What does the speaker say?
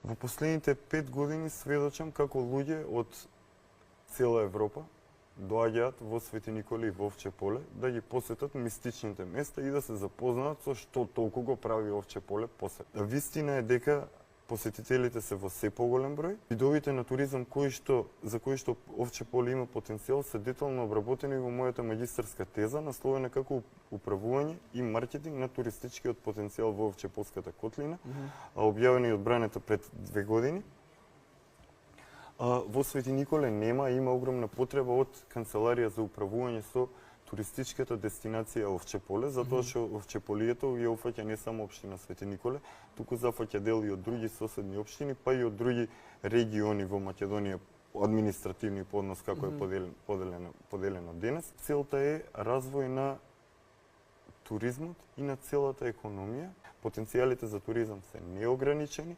Во последните 5 години сведочам како луѓе од цела Европа доаѓаат во Свети Николе и во Овче поле да ги посетат мистичните места и да се запознаат со што толку го прави Овче поле посебно. Вистина е дека посетителите се во се поголем број. Видовите на туризам за кои што Овче поле има потенцијал се детално обработени во мојата магистарска теза, насловена како управување и маркетинг на туристичкиот потенцијал во Овчеполската котлина, објавени и одбранета пред 2 години. Во Свети Николе има огромна потреба од канцеларија за управување со туристичката дестинација Овче поле, затоа што Овчеполието ја опфаќа не само општина Свети Николе, туку зафаќа дел и од други соседни општини, па и од други региони во Македонија, административни по однос како е поделено денес. Целта е развој на туризмот и на целата економија. Потенцијалите за туризам се неограничени,